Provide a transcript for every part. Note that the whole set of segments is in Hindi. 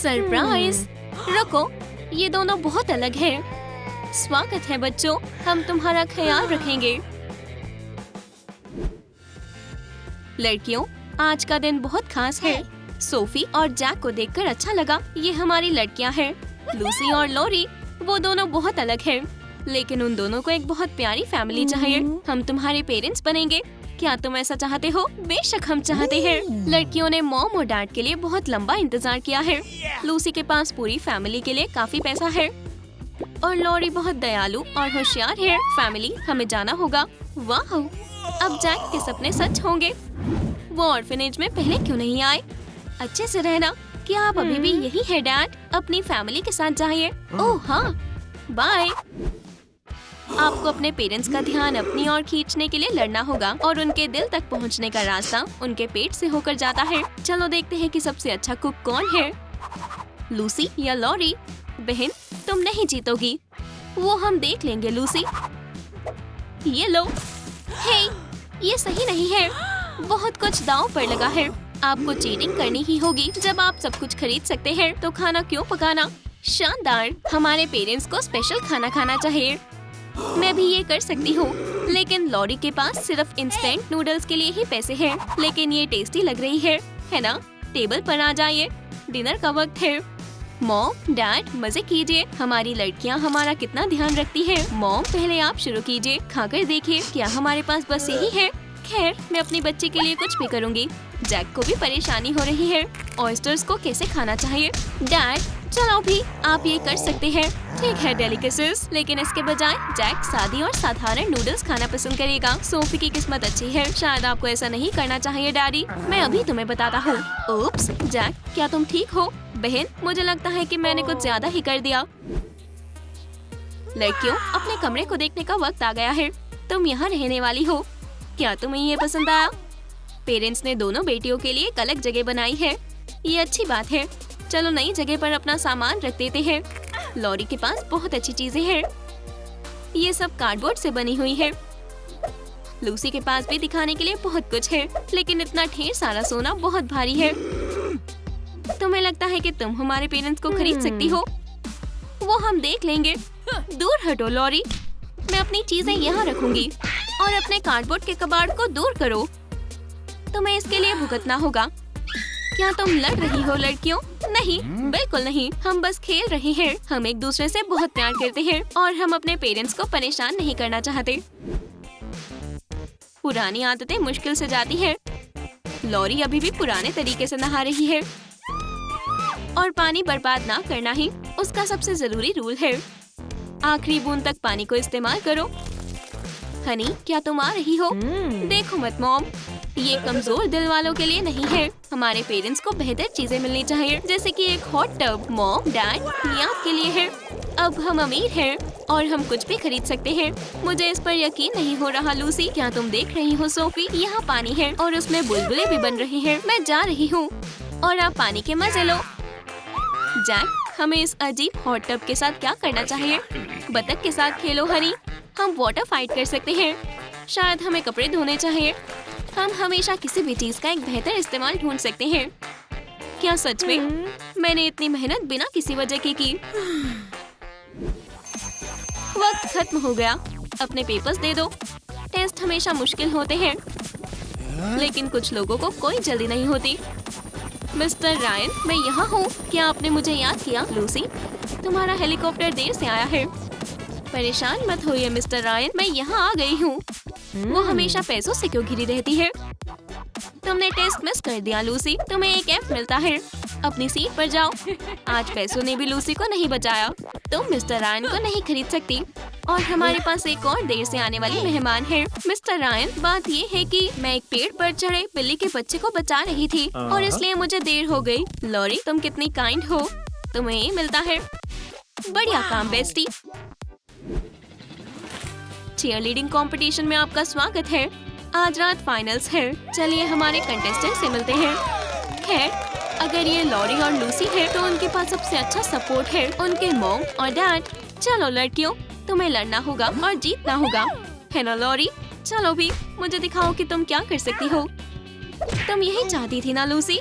सरप्राइज! रुको, ये दोनों बहुत अलग हैं। स्वागत है बच्चों, हम तुम्हारा ख्याल रखेंगे। लड़कियों, आज का दिन बहुत खास है। सोफी और जैक को देखकर अच्छा लगा। ये हमारी लड़कियां हैं। लूसी और लॉरी, वो दोनों बहुत अलग हैं, लेकिन उन दोनों को एक बहुत प्यारी फैमिली चाहिए। हम तुम्हारे पेरेंट्स बनेंगे। क्या तुम ऐसा चाहते हो? बेशक हम चाहते हैं। लड़कियों ने मॉम और डैड के लिए बहुत लंबा इंतजार किया है। लूसी के पास पूरी फैमिली के लिए काफी पैसा है और लॉरी बहुत दयालु और होशियार है। फैमिली, हमें जाना होगा। वाह! अब जैक के सपने सच होंगे। वो ऑर्फनेज में पहले क्यों नहीं आए? अच्छे से रहना। क्या आप अभी भी यही है डैड? अपनी फैमिली के साथ जाइए। ओह हाँ, बाय। आपको अपने पेरेंट्स का ध्यान अपनी ओर खींचने के लिए लड़ना होगा और उनके दिल तक पहुंचने का रास्ता उनके पेट से होकर जाता है। चलो देखते हैं कि सबसे अच्छा कुक कौन है, लूसी या लॉरी। बहन, तुम नहीं जीतोगी। वो हम देख लेंगे लूसी। ये लो। हे, ये सही नहीं है। बहुत कुछ दांव पर लगा है। आपको चीटिंग करनी ही होगी। जब आप सब कुछ खरीद सकते हैं तो खाना क्यों पकाना? शानदार! हमारे पेरेंट्स को स्पेशल खाना खाना चाहिए। मैं भी ये कर सकती हूँ, लेकिन लॉरी के पास सिर्फ इंस्टेंट नूडल्स के लिए ही पैसे हैं। लेकिन ये टेस्टी लग रही है ना? टेबल पर आ जाइए, डिनर का वक्त है। मॉम, डैड, मजे कीजिए। हमारी लड़कियाँ हमारा कितना ध्यान रखती है। मॉम, पहले आप शुरू कीजिए। खाकर देखिए, क्या हमारे पास बस यही है? खैर, मैं अपनी बच्ची के लिए कुछ भी करूँगी। जैक को भी परेशानी हो रही है। ऑयस्टर्स को कैसे खाना चाहिए? डैड, चलो भी, आप ये कर सकते हैं। ठीक है डेलिकेसीज, लेकिन इसके बजाय जैक सादी और साधारण नूडल्स खाना पसंद करेगा। सोफी की किस्मत अच्छी है। शायद आपको ऐसा नहीं करना चाहिए डैडी। मैं अभी तुम्हें बताता हूँ। ओप्स, जैक, क्या तुम ठीक हो? बहन, मुझे लगता है कि मैंने कुछ ज्यादा ही कर दिया। लड़कियों, अपने कमरे को देखने का वक्त आ गया है। तुम यहाँ रहने वाली हो। क्या तुम्हें ये पसंद आया? पेरेंट्स ने दोनों बेटियों के लिए एक अलग जगह बनाई है। ये अच्छी बात है। चलो नई जगह पर अपना सामान रख देते हैं। लॉरी के पास बहुत अच्छी चीजें हैं। ये सब कार्डबोर्ड से बनी हुई है। लूसी के पास भी दिखाने के लिए बहुत कुछ है, लेकिन इतना ढेर सारा सोना बहुत भारी है। तुम्हें लगता है कि तुम हमारे पेरेंट्स को खरीद सकती हो? वो हम देख लेंगे। दूर हटो लॉरी। मैं अपनी चीजें यहाँ रखूंगी और अपने कार्डबोर्ड के कबाड़ को दूर करो। तुम्हें इसके लिए भुगतना होगा। क्या तुम लड़ रही हो लड़कियों? नहीं, बिल्कुल नहीं। हम बस खेल रहे हैं। हम एक दूसरे से बहुत प्यार करते हैं और हम अपने पेरेंट्स को परेशान नहीं करना चाहते। पुरानी आदतें मुश्किल से जाती हैं। लॉरी अभी भी पुराने तरीके से नहा रही है और पानी बर्बाद ना करना ही उसका सबसे जरूरी रूल है। आखिरी बूंद तक पानी को इस्तेमाल करो। हनी, क्या तुम आ रही हो? देखो मत मॉम, ये कमजोर दिल वालों के लिए नहीं है। हमारे पेरेंट्स को बेहतर चीजें मिलनी चाहिए, जैसे कि एक हॉट टब। मॉम, डैड, ये आपके लिए है। अब हम अमीर हैं और हम कुछ भी खरीद सकते हैं। मुझे इस पर यकीन नहीं हो रहा लूसी। क्या तुम देख रही हो सोफी? यहाँ पानी है और उसमें बुलबुले भी बन रहे हैं। मैं जा रही हूँ और आप पानी के मजे लो। जैक, हमें इस अजीब हॉट टब के साथ क्या करना चाहिए? बतख के साथ खेलो हनी। हम वाटर फाइट कर सकते हैं। शायद हमें कपड़े धोने चाहिए। हम हमेशा किसी भी चीज का एक बेहतर इस्तेमाल ढूंढ सकते हैं। क्या सच में? मैंने इतनी मेहनत बिना किसी वजह की। वक्त खत्म हो गया। अपने पेपर्स दे दो। टेस्ट हमेशा मुश्किल होते हैं, लेकिन कुछ लोगों को कोई जल्दी नहीं होती। मिस्टर रायन, मैं यहाँ हूँ। क्या आपने मुझे याद किया? लूसी, तुम्हारा हेलीकॉप्टर देर से आया है। परेशान मत होइए मिस्टर रायन, मैं यहाँ आ गई हूँ। वो हमेशा पैसों से क्यों घिरी रहती है? तुमने टेस्ट मिस कर दिया लूसी। तुम्हें एक F मिलता है। अपनी सीट पर जाओ। आज पैसों ने भी लूसी को नहीं बचाया। तुम मिस्टर रायन को नहीं खरीद सकती और हमारे पास एक और देर से आने वाली मेहमान है। मिस्टर रायन, बात ये है कि मैं एक पेड़ पर चढ़े बिल्ली के बच्चे को बचा रही थी और इसलिए मुझे देर हो गई। लॉरी, तुम कितनी काइंड हो। तुम्हें ये मिलता है। बढ़िया काम बेस्टी। चीयरलीडिंग कंपटीशन में आपका स्वागत है। आज रात फाइनल्स है। चलिए हमारे कंटेस्टेंट से मिलते हैं। खैर, अगर ये लॉरी और लूसी है तो उनके पास सबसे अच्छा सपोर्ट है उनके मॉम और डैड। चलो लड़कियों, तुम्हें लड़ना होगा और जीतना होगा, है ना लॉरी? चलो भी, मुझे दिखाओ कि तुम क्या कर सकती हो। तुम यही चाहती थी ना लूसी?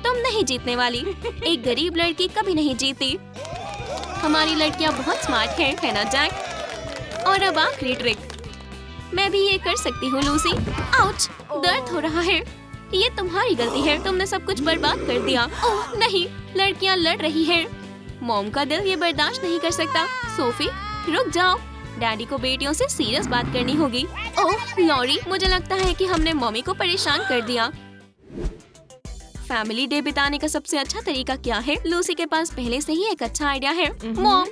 तुम नहीं जीतने वाली। एक गरीब लड़की कभी नहीं जीती। हमारी लड़कियां बहुत स्मार्ट है ना जैक? और अब आखिरी ट्रिक। मैं भी ये कर सकती हूँ लूसी। आउच, दर्द हो रहा है। ये तुम्हारी गलती है, तुमने सब कुछ बर्बाद कर दिया। ओह नहीं, लड़कियां लड़ रही हैं। मॉम का दिल ये बर्दाश्त नहीं कर सकता। सोफी रुक जाओ, डैडी को बेटियों से सीरियस बात करनी होगी। ओह लॉरी, मुझे लगता है कि हमने मम्मी को परेशान कर दिया। फैमिली डे बिताने का सबसे अच्छा तरीका क्या है? लूसी के पास पहले से ही एक अच्छा आइडिया है। मॉम,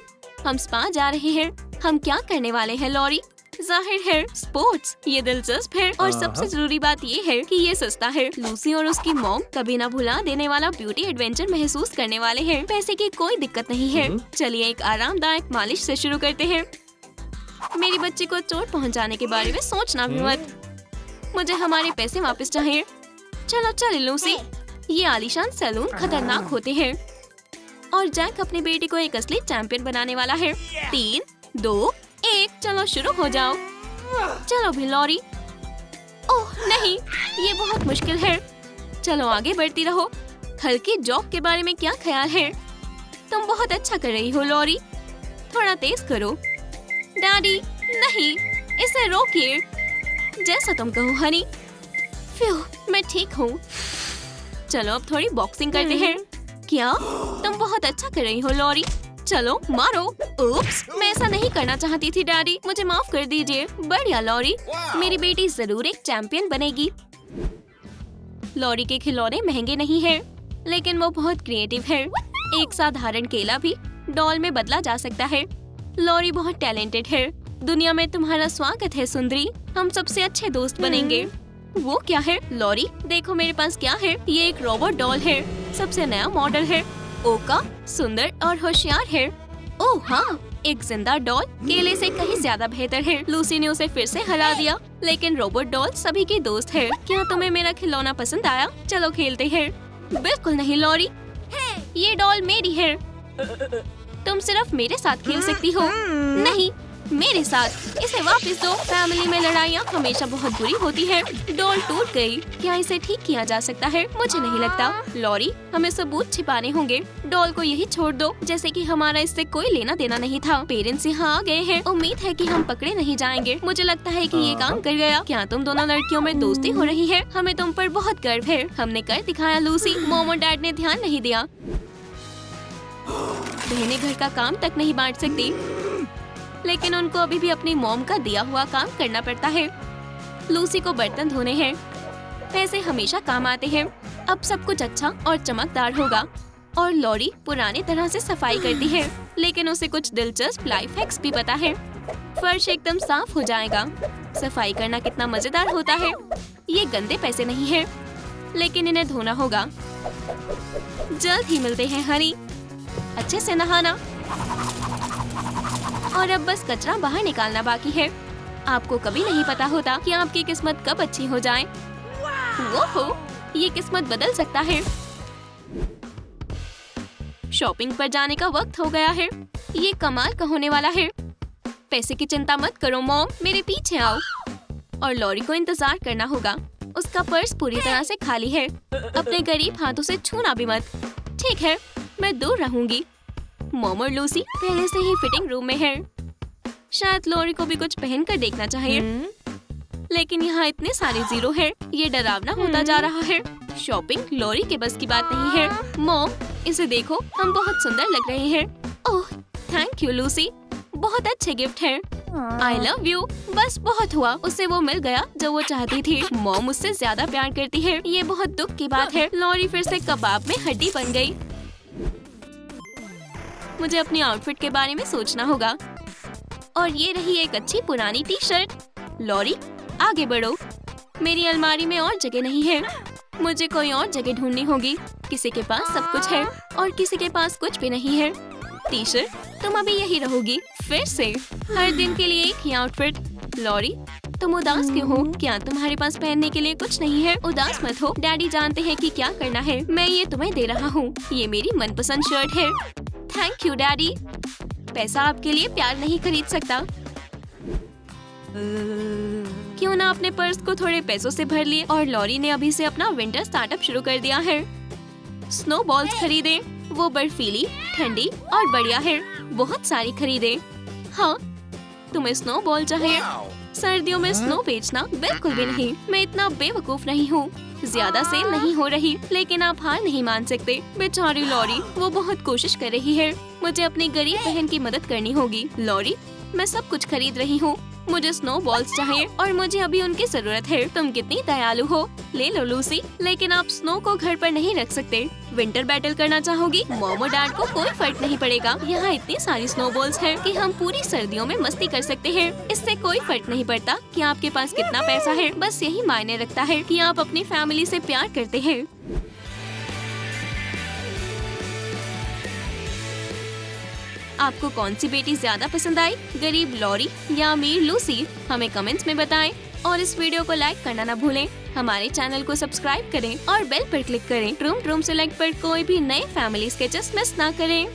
हम स्पा जा रहे हैं। हम क्या करने वाले हैं लॉरी? जाहिर है स्पोर्ट्स। ये दिलचस्प है और सबसे जरूरी बात ये है कि ये सस्ता है। लूसी और उसकी मॉम कभी ना भुला देने वाला ब्यूटी एडवेंचर महसूस करने वाले हैं। पैसे की कोई दिक्कत नहीं है। चलिए एक आरामदायक मालिश से शुरू करते हैं। मेरी बच्ची को चोट पहुंचाने के बारे में सोचना भी मत। मुझे हमारे पैसे वापस चाहिए। चलो चले लूसी, ये आलीशान सैलून खतरनाक होते हैं और जैक अपनी बेटी को एक असली चैंपियन बनाने वाला है। 3, 2, 1, चलो शुरू हो जाओ। चलो भी लॉरी। ओह नहीं, ये बहुत मुश्किल है। चलो आगे बढ़ती रहो। हल्की जॉब के बारे में क्या ख्याल है? तुम बहुत अच्छा कर रही हो लॉरी, थोड़ा तेज करो। डैडी नहीं, इसे रोकिए। जैसा तुम कहो हनी। फ्यू, मैं ठीक हूँ। चलो अब थोड़ी बॉक्सिंग करते हैं। क्या? तुम बहुत अच्छा कर रही हो लॉरी, चलो मारो। उप्स, मैं ऐसा नहीं करना चाहती थी डैडी, मुझे माफ कर दीजिए। बढ़िया लॉरी, मेरी बेटी जरूर एक चैंपियन बनेगी। लॉरी के खिलौने महंगे नहीं हैं, लेकिन वो बहुत क्रिएटिव है। एक साधारण केला भी डॉल में बदला जा सकता है। लॉरी बहुत टैलेंटेड है। दुनिया में तुम्हारा स्वागत है सुंदरी, हम सबसे अच्छे दोस्त बनेंगे। वो क्या है? लॉरी देखो मेरे पास क्या है। ये एक रोबोट डॉल है, सबसे नया मॉडल है। ओका सुंदर और होशियार है। ओह हाँ, एक जिंदा डॉल केले से कहीं ज्यादा बेहतर है। लूसी ने उसे फिर से हरा दिया, लेकिन रोबोट डॉल सभी की दोस्त है। क्या तुम्हें मेरा खिलौना पसंद आया? चलो खेलते हैं। बिल्कुल नहीं लॉरी, ये डॉल मेरी है। तुम सिर्फ मेरे साथ खेल सकती हो। नहीं, मेरे साथ। इसे वापस दो। फैमिली में लड़ाइयाँ हमेशा बहुत बुरी होती है। डॉल टूट गई। क्या इसे ठीक किया जा सकता है? मुझे नहीं लगता। लॉरी, हमें सबूत छिपाने होंगे। डॉल को यही छोड़ दो, जैसे कि हमारा इससे कोई लेना देना नहीं था। पेरेंट्स यहाँ आ गए हैं, उम्मीद है कि हम पकड़े नहीं जाएंगे। मुझे लगता है कि ये काम कर गया। क्या तुम दोनों लड़कियों में दोस्ती हो रही है? हमें तुम पर बहुत गर्व है। हमने कर दिखाया लूसी। मॉम और डैड ने ध्यान नहीं दिया। बहनें घर का काम तक नहीं बांट सकती, लेकिन उनको अभी भी अपनी मॉम का दिया हुआ काम करना पड़ता है। लूसी को बर्तन धोने हैं, पैसे हमेशा काम आते हैं। अब सब कुछ अच्छा और चमकदार होगा। और लॉरी पुरानी तरह से सफाई करती है, लेकिन उसे कुछ दिलचस्प लाइफ हैक्स भी पता है। फर्श एकदम साफ हो जाएगा। सफाई करना कितना मजेदार होता है। ये गंदे पैसे नहीं है, लेकिन इन्हें धोना होगा। जल्द ही मिलते हैं हनी। अच्छे से नहाना और अब बस कचरा बाहर निकालना बाकी है। आपको कभी नहीं पता होता कि आपकी किस्मत कब अच्छी हो जाए। वो ये किस्मत बदल सकता है। शॉपिंग पर जाने का वक्त हो गया है। ये कमाल का होने वाला है। पैसे की चिंता मत करो मॉम, मेरे पीछे आओ। और लॉरी को इंतजार करना होगा। उसका पर्स पूरी तरह से खाली है। अपने गरीब हाथों से छूना भी मत। ठीक है, मैं दूर रहूंगी। मॉम और लूसी पहले से ही फिटिंग रूम में है। शायद लॉरी को भी कुछ पहन कर देखना चाहिए, लेकिन यहाँ इतने सारे जीरो है, ये डरावना होता जा रहा है। शॉपिंग लॉरी के बस की बात नहीं है। मॉम, इसे देखो, हम बहुत सुंदर लग रहे हैं। ओह थैंक यू लूसी, बहुत अच्छे गिफ्ट हैं। I love you. बस बहुत हुआ, उससे वो मिल गया जो वो चाहती थी। मॉम उससे ज्यादा प्यार करती है। ये बहुत दुख की बात है। लॉरी फिर से कबाब में हड्डी बन गई। मुझे अपनी आउटफिट के बारे में सोचना होगा। और ये रही एक अच्छी पुरानी टी शर्ट। लॉरी आगे बढ़ो, मेरी अलमारी में और जगह नहीं है। मुझे कोई और जगह ढूंढनी होगी। किसी के पास सब कुछ है और किसी के पास कुछ भी नहीं है। टी शर्ट, तुम अभी यही रहोगी। फिर से हर दिन के लिए एक ही आउटफिट। लॉरी, तुम उदास क्यों हो? क्या तुम्हारे पास पहनने के लिए कुछ नहीं है? उदास मत हो, डैडी जानते हैं कि क्या करना है। मैं ये तुम्हें दे रहा हूँ। ये मेरी मनपसंद शर्ट है। Thank you daddy. पैसा आपके लिए प्यार नहीं खरीद सकता। क्यों ना अपने पर्स को थोड़े पैसों से भर लिए। और लॉरी ने अभी से अपना विंटर स्टार्टअप शुरू कर दिया है। स्नो बॉल्स खरीदे। वो बर्फीली, ठंडी और बढ़िया है। बहुत सारी खरीदे। हाँ, तुम्हें स्नो बॉल चाहिए? सर्दियों में स्नो बेचना बिल्कुल भी नहीं। मैं इतना बेवकूफ नहीं हूँ। ज्यादा सेल नहीं हो रही, लेकिन आप हार नहीं मान सकते। बेचारी लॉरी, वो बहुत कोशिश कर रही है। मुझे अपनी गरीब बहन की मदद करनी होगी। लॉरी, मैं सब कुछ खरीद रही हूँ। मुझे स्नो बॉल्स चाहिए और मुझे अभी उनकी जरूरत है। तुम कितनी दयालु हो। ले लो लूसी, लेकिन आप स्नो को घर पर नहीं रख सकते। विंटर बैटल करना चाहोगी? मॉम और डैड को कोई फर्क नहीं पड़ेगा। यहाँ इतनी सारी स्नो बॉल्स हैं कि हम पूरी सर्दियों में मस्ती कर सकते हैं। इससे कोई फर्क नहीं पड़ता कि आपके पास कितना पैसा है। बस यही मायने रखता है कि आप अपनी फैमिली से प्यार करते हैं। आपको कौन सी बेटी ज्यादा पसंद आई, गरीब लॉरी या अमीर लूसी? हमें कमेंट्स में बताएं और इस वीडियो को लाइक करना न भूलें। हमारे चैनल को सब्सक्राइब करें और बेल पर क्लिक करें। ट्रूम ट्रूम सेलेक्ट पर कोई भी नए फैमिली स्केचेस मिस ना करें।